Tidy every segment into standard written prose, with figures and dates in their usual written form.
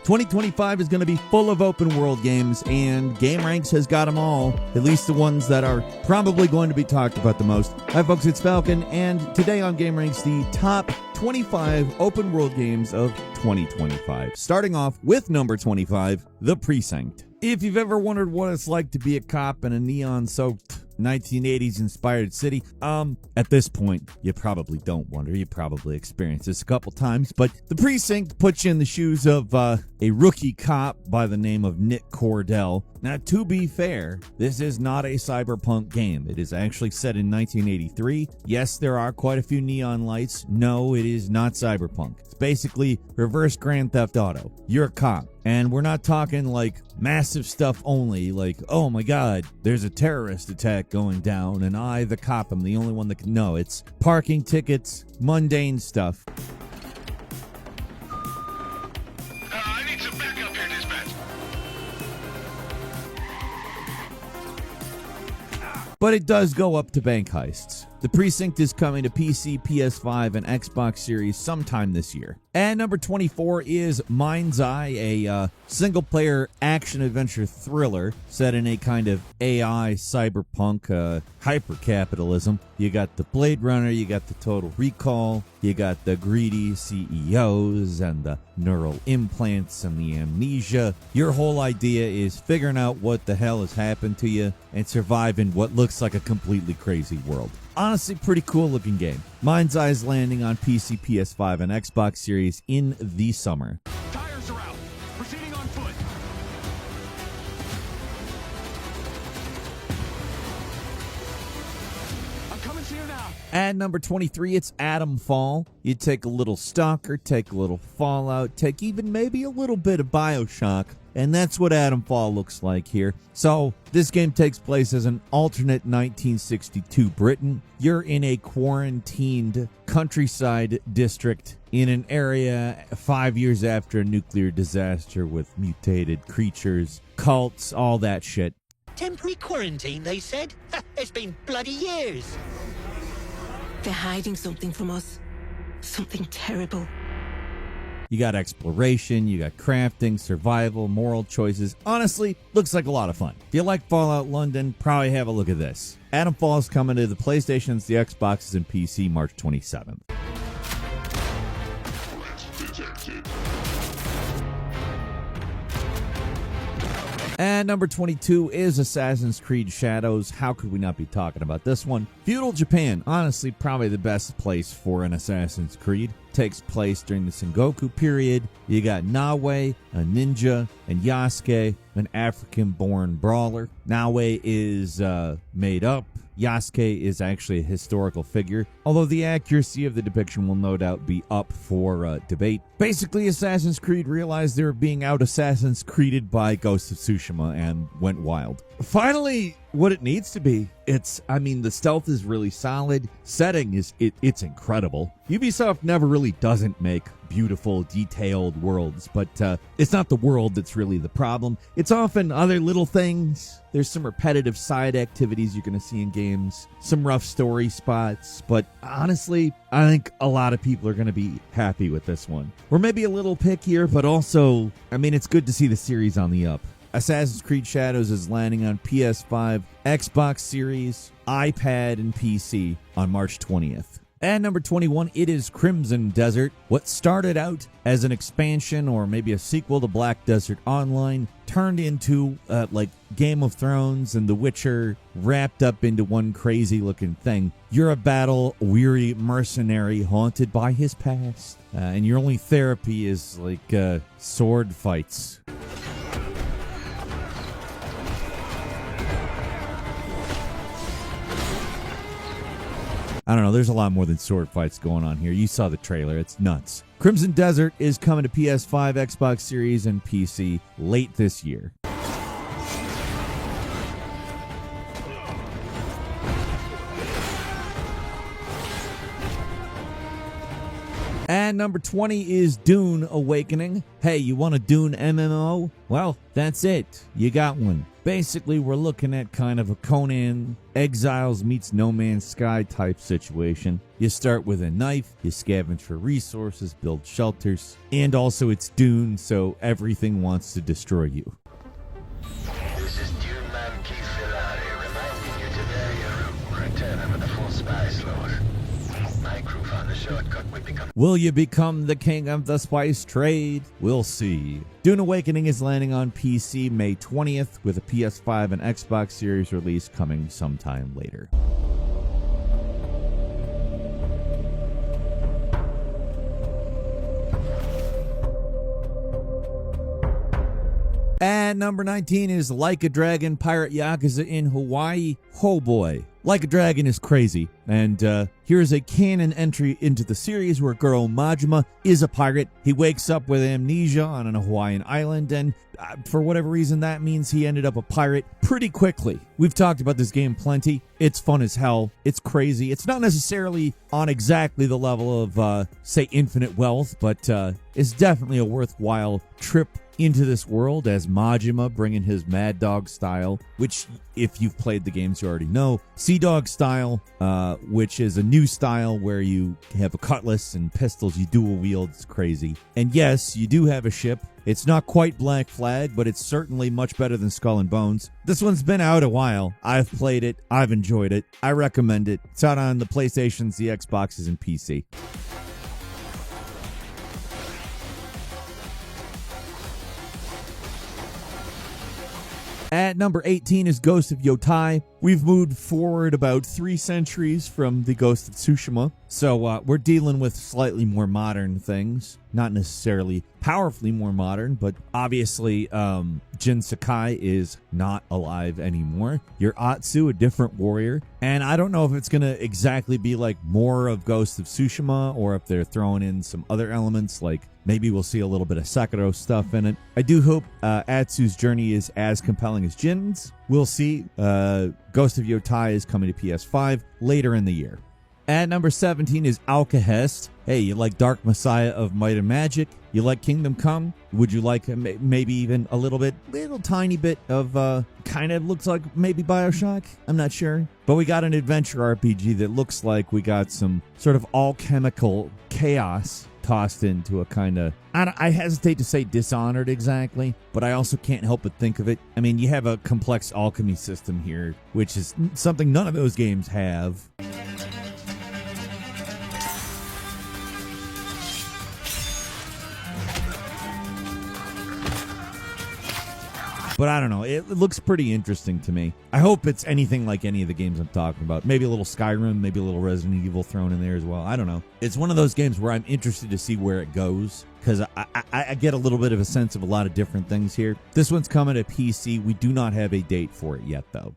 2025 is going to be full of open world games, and GameRanks has got them all, at least the ones that are probably going to be talked about the most. Hi folks, it's Falcon, and today on GameRanks, the top 25 open world games of 2025. Starting off with number 25, The Precinct. If you've ever wondered what it's like to be a cop in a neon-soaked 1980s inspired city, at this point, you probably don't wonder. You probably experienced this a couple times, but The Precinct puts you in the shoes of a rookie cop by the name of Nick Cordell. Now, to be fair, this is not a cyberpunk game. It is actually set in 1983. Yes, there are quite a few neon lights. No, it is not cyberpunk. It's basically reverse Grand Theft Auto. You're a cop. And we're not talking like massive stuff only, like, oh my god, there's a terrorist attack going down, and I, the cop, am the only one that can know. It's parking tickets, mundane stuff. I need some backup here, dispatch. But it does go up to bank heists. The Precinct is coming to PC, PS5, and Xbox Series sometime this year. And number 24 is MindsEye, a single-player action-adventure thriller set in a kind of AI cyberpunk hyper-capitalism. You got the Blade Runner, you got the Total Recall, you got the greedy CEOs and the neural implants and the amnesia. Your whole idea is figuring out what the hell has happened to you and surviving what looks like a completely crazy world. Honestly, pretty cool looking game. MindsEye is landing on PC, PS5, and Xbox Series in the summer. Tires are out. Proceeding on foot. I'm coming to you now. At number 23, it's Atomfall. You take a little Stalker, take a little Fallout, take even maybe a little bit of Bioshock, and that's what Atomfall looks like here. So, this game takes place as an alternate 1962 Britain. You're in a quarantined countryside district in an area 5 years after a nuclear disaster with mutated creatures, cults, all that shit. Temporary quarantine, they said? It's been bloody years. They're hiding something from us. Something terrible. You got exploration, you got crafting, survival, moral choices. Honestly, looks like a lot of fun. If you like Fallout London, probably have a look at this. Atomfall is coming to the PlayStations, the Xboxes, and PC March 27th. And number 22 is Assassin's Creed Shadows. How could we not be talking about this one? Feudal Japan, honestly probably the best place for an Assassin's Creed. Takes place during the Sengoku period. You got Nawe, a ninja, and Yasuke, an African-born brawler. Nawe is made up. Yasuke is actually a historical figure, although the accuracy of the depiction will no doubt be up for debate. Basically, Assassin's Creed realized they were being out-Assassin's Creeded by Ghost of Tsushima and went wild. Finally, what it needs to be. The stealth is really solid. Setting it's incredible. Ubisoft never really doesn't make beautiful, detailed worlds, but it's not the world that's really the problem. It's often other little things. There's some repetitive side activities you're going to see in games, some rough story spots, but honestly, I think a lot of people are going to be happy with this one. We're maybe a little pickier, but also, it's good to see the series on the up. Assassin's Creed Shadows is landing on PS5, Xbox Series, iPad, and PC on March 20th. And number 21, it is Crimson Desert. What started out as an expansion or maybe a sequel to Black Desert Online turned into like Game of Thrones and The Witcher wrapped up into one crazy looking thing. You're a battle-weary mercenary haunted by his past, and your only therapy is like sword fights. I don't know, there's a lot more than sword fights going on here. You saw the trailer, it's nuts. Crimson Desert is coming to PS5, Xbox Series, and PC late this year. And number 20 is Dune Awakening. Hey, you want a Dune MMO? Well, that's it. You got one. Basically, we're looking at kind of a Conan Exiles meets No Man's Sky type situation. You start with a knife, you scavenge for resources, build shelters, and also it's Dune, so everything wants to destroy you. This is Dune Man Keith Filari reminding you to vary your route. Return with the full spice lord. My crew found a shortcut. We become... Will you become the king of the spice trade? We'll see. Dune Awakening is landing on PC May 20th with a PS5 and Xbox Series release coming sometime later. And number 19 is Like a Dragon Pirate Yakuza in Hawaii. Oh boy. Like a Dragon is crazy, and here's a canon entry into the series where Goro Majima is a pirate. He wakes up with amnesia on a Hawaiian island, and for whatever reason that means he ended up a pirate pretty quickly. We've talked about this game plenty. It's fun as hell. It's crazy. It's not necessarily on exactly the level of, say, Infinite Wealth, but it's definitely a worthwhile trip into this world as Majima bringing his Mad Dog style, which if you've played the games you already know. Sea Dog style, which is a new style where you have a cutlass and pistols you dual wield. It's crazy. And yes, you do have a ship. It's not quite Black Flag, but it's certainly much better than Skull and Bones. This one's been out a while. I've played it. I've enjoyed it. I recommend it. It's out on the PlayStations, the Xboxes, and PC. At number 18 is Ghost of Yotei. We've moved forward about 3 centuries from the Ghost of Tsushima, so we're dealing with slightly more modern things. Not necessarily powerfully more modern, but obviously Jin Sakai is not alive anymore. You're Atsu, a different warrior, and I don't know if it's going to exactly be like more of Ghost of Tsushima or if they're throwing in some other elements, like maybe we'll see a little bit of Sekiro stuff in it. I do hope Atsu's journey is as compelling as Jin's. We'll see. Ghost of Yotei is coming to PS5 later in the year. At number 17 is Alkahest. Hey, you like Dark Messiah of Might and Magic? You like Kingdom Come? Would you like maybe even a little tiny bit of kind of looks like maybe BioShock? I'm not sure. But we got an adventure RPG that looks like we got some sort of alchemical chaos tossed into a kind of, I hesitate to say Dishonored exactly, but I also can't help but think of it. I mean, you have a complex alchemy system here, which is something none of those games have. But I don't know. It looks pretty interesting to me. I hope it's anything like any of the games I'm talking about. Maybe a little Skyrim, maybe a little Resident Evil thrown in there as well. I don't know. It's one of those games where I'm interested to see where it goes, because I get a little bit of a sense of a lot of different things here. This one's coming to PC. We do not have a date for it yet, though.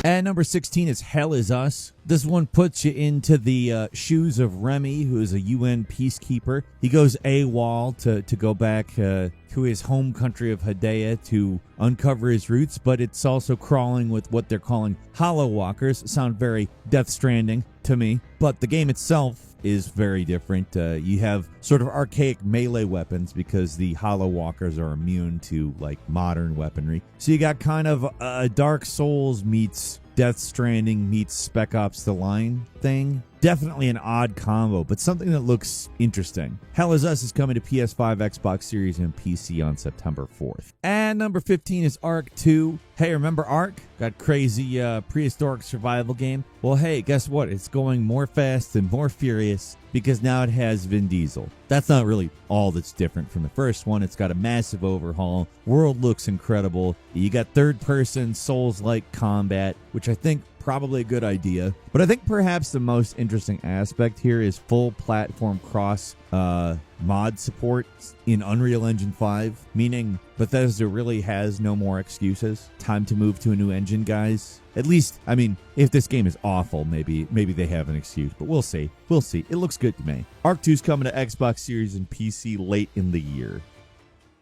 And number 16 is Hell Is Us. This one puts you into the shoes of Remy, who is a UN peacekeeper. He goes AWOL to go back to his home country of Hedaya to uncover his roots, but it's also crawling with what they're calling Hollow Walkers. Sound very Death Stranding to me, but the game itself is very different. You have sort of archaic melee weapons because the Hollow Walkers are immune to like modern weaponry. So you got kind of a Dark Souls meets Death Stranding meets Spec Ops The Line thing. Definitely an odd combo, but something that looks interesting. Hell Is Us is coming to PS5, Xbox Series, and PC on September 4th. And number 15 is Ark 2. Hey, remember Ark? That crazy prehistoric survival game? Well, hey, guess what? It's going more fast and more furious because now it has Vin Diesel. That's not really all that's different from the first one. It's got a massive overhaul. World looks incredible. You got third-person Souls-like combat, which I think probably a good idea. But I think perhaps the most interesting aspect here is full platform cross mod support in Unreal Engine 5, meaning Bethesda really has no more excuses. Time to move to a new engine, guys. At least, I mean, if this game is awful, maybe they have an excuse, but we'll see. We'll see. It looks good to me. Ark 2's coming to Xbox Series and PC late in the year.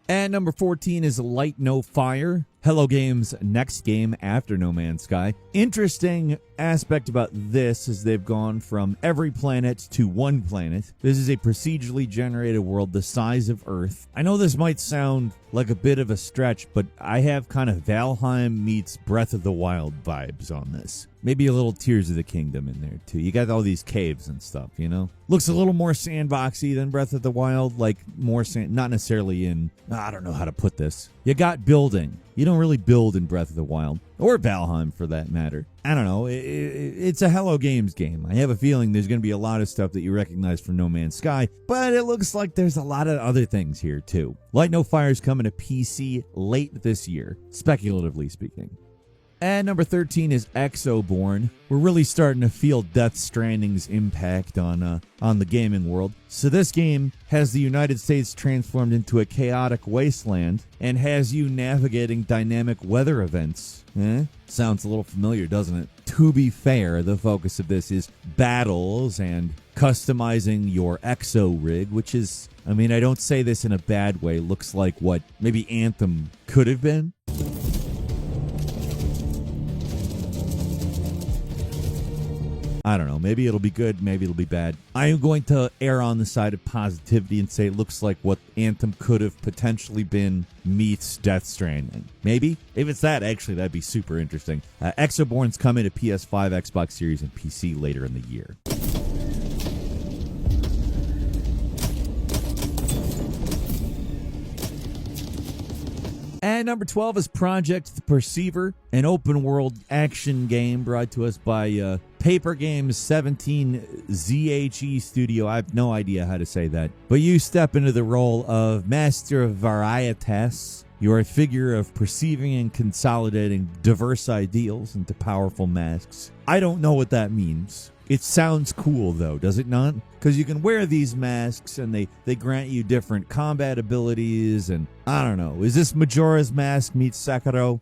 And number 14 is Light No Fire. Hello Games' next game after No Man's Sky. Interesting aspect about this is they've gone from every planet to one planet. This is a procedurally generated world the size of Earth. I know this might sound like a bit of a stretch, but I have kind of Valheim meets Breath of the Wild vibes on this. Maybe a little Tears of the Kingdom in there too. You got all these caves and stuff, you know? Looks a little more sandboxy than Breath of the Wild, like more not necessarily in, I don't know how to put this. You got building. You don't really build in Breath of the Wild, or Valheim for that matter. I don't know. It's a Hello Games game. I have a feeling there's going to be a lot of stuff that you recognize from No Man's Sky, but it looks like there's a lot of other things here too. Light No Fire's coming to PC late this year, speculatively speaking. And number 13 is Exoborne. We're really starting to feel Death Stranding's impact on the gaming world. So this game has the United States transformed into a chaotic wasteland and has you navigating dynamic weather events. Sounds a little familiar, doesn't it? To be fair, the focus of this is battles and customizing your exo rig, which is, I mean, I don't say this in a bad way, looks like what maybe Anthem could have been. I don't know. Maybe it'll be good. Maybe it'll be bad. I am going to err on the side of positivity and say it looks like what Anthem could have potentially been meets Death Stranding. Maybe? If it's that, actually, that'd be super interesting. Exoborne's coming to PS5, Xbox Series, and PC later in the year. And number 12 is Project the Perceiver, an open-world action game brought to us by Paper Games 17 ZHE Studio. I have no idea how to say that. But you step into the role of Master of Varietas. You are a figure of perceiving and consolidating diverse ideals into powerful masks. I don't know what that means. It sounds cool, though, does it not? Because you can wear these masks, and they grant you different combat abilities, and I don't know. Is this Majora's Mask meets Sekiro?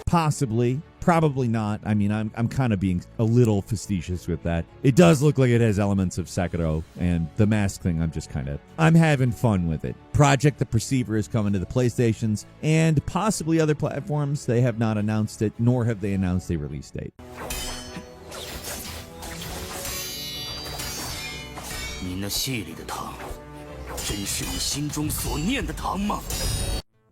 Possibly. Probably not. I mean, I'm kind of being a little facetious with that. It does look like it has elements of Sekiro, and the mask thing, I'm having fun with it. Project the Perceiver is coming to the PlayStations and possibly other platforms. They have not announced it, nor have they announced a release date.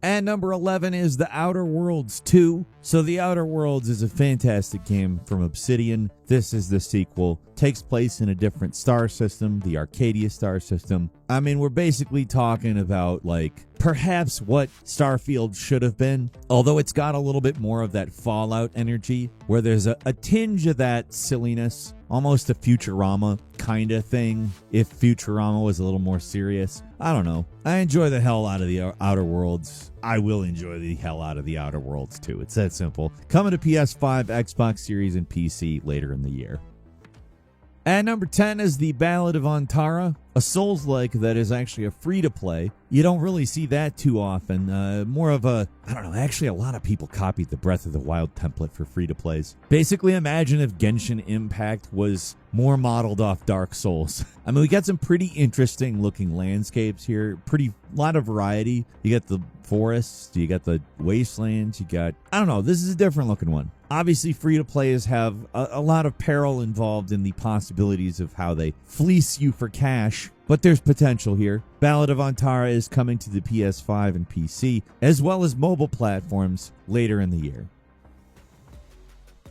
And number 11 is The Outer Worlds 2. So The Outer Worlds is a fantastic game from Obsidian. This is the sequel. Takes place in a different star system, the Arcadia star system. I mean, we're basically talking about, like, perhaps what Starfield should have been. Although it's got a little bit more of that Fallout energy, where there's a tinge of that silliness. Almost a Futurama kind of thing, if Futurama was a little more serious. I don't know. I enjoy the hell out of the Outer Worlds. I will enjoy the hell out of the Outer Worlds too. It's that simple. Coming to PS5, Xbox Series, and PC later in the year. And number 10 is the Ballad of Antara, a Souls-like that is actually a free-to-play. You don't really see that too often. More of a, I don't know, actually a lot of people copied the Breath of the Wild template for free-to-plays. Basically, imagine if Genshin Impact was more modeled off Dark Souls. I mean, we got some pretty interesting looking landscapes here. Lot of variety. You got the forests, you got the wastelands, you got, I don't know, this is a different looking one. Obviously, free-to-players have a lot of peril involved in the possibilities of how they fleece you for cash, but there's potential here. Ballad of Antara is coming to the PS5 and PC, as well as mobile platforms later in the year.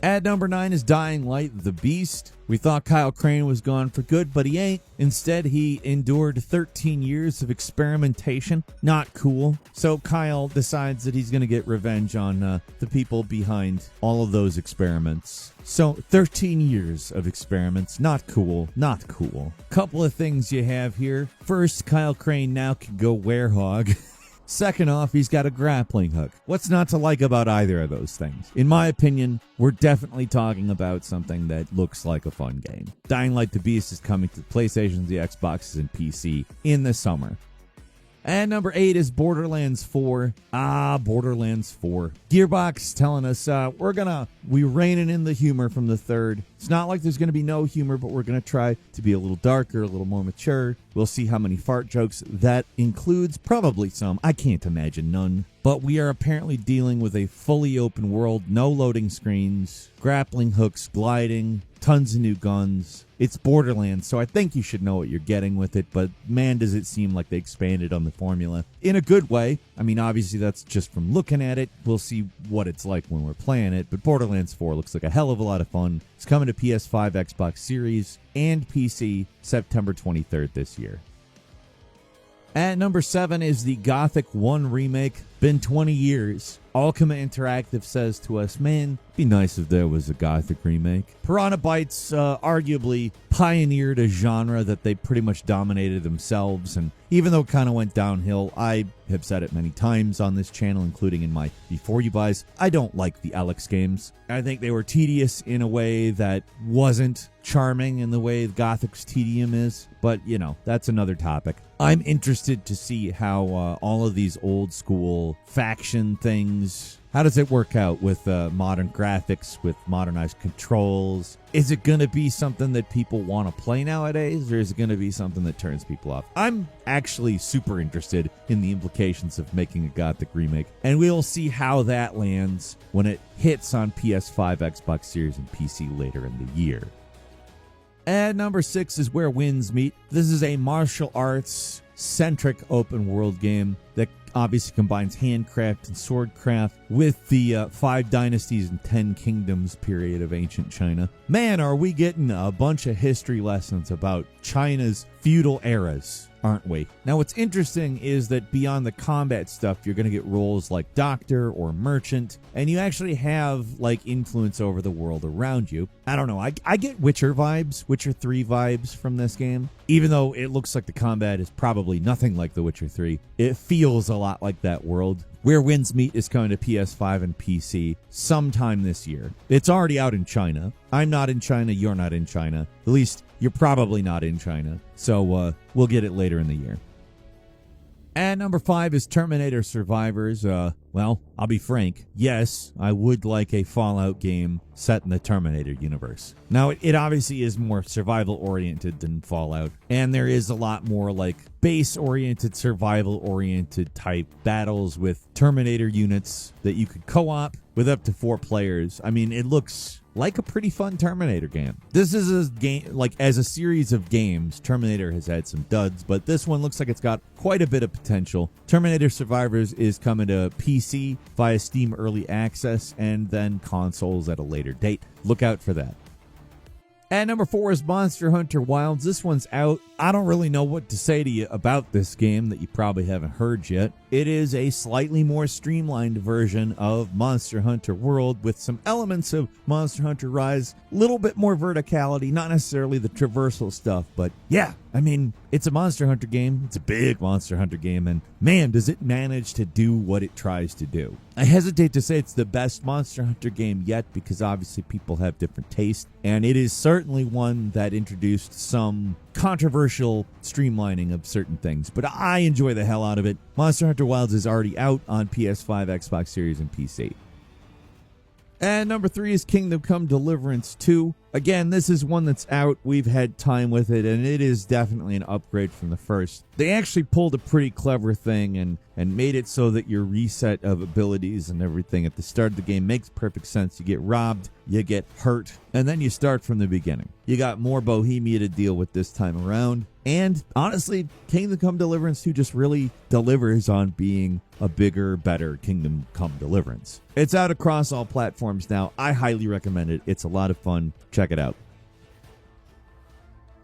At number 9 is Dying Light, The Beast. We thought Kyle Crane was gone for good, but he ain't. Instead, he endured 13 years of experimentation. Not cool. So Kyle decides that he's going to get revenge on the people behind all of those experiments. So 13 years of experiments. Not cool. Not cool. Couple of things you have here. First, Kyle Crane now can go werehog. Second off, he's got a grappling hook. What's not to like about either of those things? In my opinion, we're definitely talking about something that looks like a fun game. Dying Light the Beast is coming to the PlayStation, the Xboxes, and PC in the summer. And number 8 is Borderlands 4. Borderlands 4. Gearbox telling us we're reining in the humor from the third. It's not like there's going to be no humor, but we're going to try to be a little darker, a little more mature. We'll see how many fart jokes that includes. Probably some. I can't imagine none. But we are apparently dealing with a fully open world, no loading screens, grappling hooks, gliding, tons of new guns. It's Borderlands, so I think you should know what you're getting with it, but man, does it seem like they expanded on the formula in a good way. I mean, obviously that's just from looking at it. We'll see what it's like when we're playing it, but Borderlands 4 looks like a hell of a lot of fun. It's coming to PS5, Xbox Series, and PC September 23rd this year. At number 7 is the Gothic 1 remake. Been 20 years. Alchema Interactive says to us, man, be nice if there was a Gothic remake. Piranha Bytes arguably pioneered a genre that they pretty much dominated themselves, and even though it kind of went downhill, I have said it many times on this channel, including in my Before You Buys, I don't like the Alex games. I think they were tedious in a way that wasn't charming in the way Gothic's tedium is, but, you know, that's another topic. I'm interested to see how all of these old school faction things, how does it work out with modern graphics, with modernized controls? Is it going to be something that people want to play nowadays, or is it going to be something that turns people off? I'm actually super interested in the implications of making a Gothic remake, and we'll see how that lands when it hits on PS5, Xbox Series, and PC later in the year. And number 6 is Where Winds Meet. This is a martial arts centric open world game that obviously combines handcraft and swordcraft with the 5 dynasties and 10 kingdoms period of ancient China. Man, are we getting a bunch of history lessons about China's feudal eras, aren't we? Now, what's interesting is that beyond the combat stuff, you're going to get roles like doctor or merchant, and you actually have like influence over the world around you. I don't know. I get Witcher vibes, Witcher 3 vibes from this game. Even though it looks like the combat is probably nothing like The Witcher 3, it feels a lot like that world. Where Winds Meet is coming to PS5 and PC sometime this year. It's already out in China. I'm not in China. You're not in China. At least you're probably not in China. So we'll get it later in the year. And number 5 is Terminator Survivors. Well, I'll be frank. Yes, I would like a Fallout game set in the Terminator universe. Now, it obviously is more survival-oriented than Fallout, and there is a lot more like base-oriented, survival-oriented type battles with Terminator units that you could co-op with up to 4 players. I mean, it looks like a pretty fun Terminator game. This is a game, like as a series of games, Terminator has had some duds, but this one looks like it's got quite a bit of potential. Terminator Survivors is coming to PC via Steam Early Access and then consoles at a later date. Look out for that. At number 4 is Monster Hunter Wilds. This one's out. I don't really know what to say to you about this game that you probably haven't heard yet. It is a slightly more streamlined version of Monster Hunter World with some elements of Monster Hunter Rise. A little bit more verticality, not necessarily the traversal stuff, but yeah, I mean, it's a Monster Hunter game. It's a big Monster Hunter game, and man, does it manage to do what it tries to do. I hesitate to say it's the best Monster Hunter game yet because obviously people have different tastes, and it is certainly one that introduced some controversial streamlining of certain things, but I enjoy the hell out of it. Monster Hunter Wilds is already out on PS5, Xbox Series, and PC. And number 3 is Kingdom Come Deliverance 2. Again, this is one that's out. We've had time with it, and it is definitely an upgrade from the first. They actually pulled a pretty clever thing and made it so that your reset of abilities and everything at the start of the game makes perfect sense. You get robbed, you get hurt, and then you start from the beginning. You got more Bohemia to deal with this time around. And honestly, Kingdom Come Deliverance 2 just really delivers on being a bigger, better Kingdom Come Deliverance. It's out across all platforms now. I highly recommend it. It's a lot of fun. Check it out.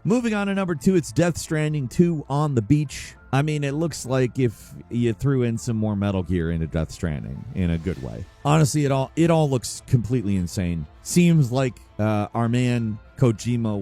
Moving on to number 2, it's Death Stranding 2 on the beach. I mean, it looks like if you threw in some more Metal Gear into Death Stranding in a good way. Honestly, it all looks completely insane. Seems like our man Kojima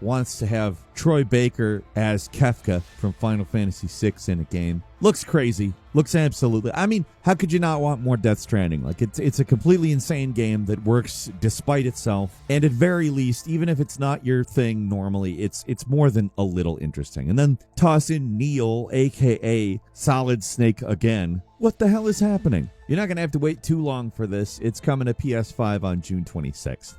wants to have Troy Baker as Kefka from Final Fantasy VI in a game. Looks crazy. Looks absolutely. I mean, how could you not want more Death Stranding? Like, it's a completely insane game that works despite itself, and at very least, even if it's not your thing normally, it's more than a little interesting. And then toss in Neil, aka Solid Snake again. What the hell is happening? You're not gonna have to wait too long for this. It's coming to PS5 on June 26th.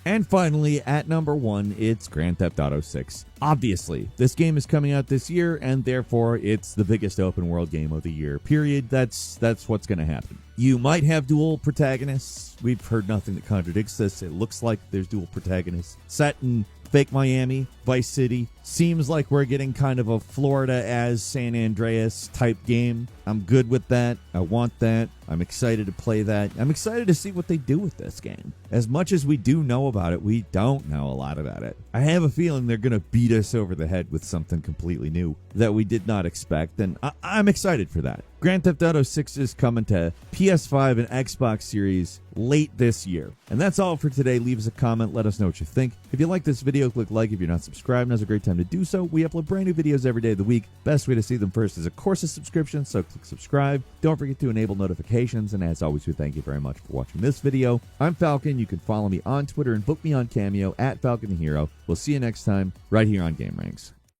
And finally, at number 1, it's Grand Theft Auto 6. Obviously, this game is coming out this year, and therefore it's the biggest open world game of the year, period. That's what's going to happen. You might have dual protagonists. We've heard nothing that contradicts this. It looks like there's dual protagonists. Set in fake Miami, Vice City. Seems like we're getting kind of a Florida as San Andreas type game. I'm good with that. I want that. I'm excited to play that. I'm excited to see what they do with this game. As much as we do know about it, we don't know a lot about it. I have a feeling they're going to beat us over the head with something completely new that we did not expect, and I'm excited for that. Grand Theft Auto 6 is coming to PS5 and Xbox Series late this year. And that's all for today. Leave us a comment. Let us know what you think. If you like this video, click like. If you're not subscribed, now's a great time to do so. We upload brand new videos every day of the week. Best way to see them first is, of course, a subscription, so click subscribe. Don't forget to enable notifications, and as always, we thank you very much for watching this video. I'm Falcon. You can follow me on Twitter and book me on Cameo at Falcon the Hero. We'll see you next time right here on Game Ranks.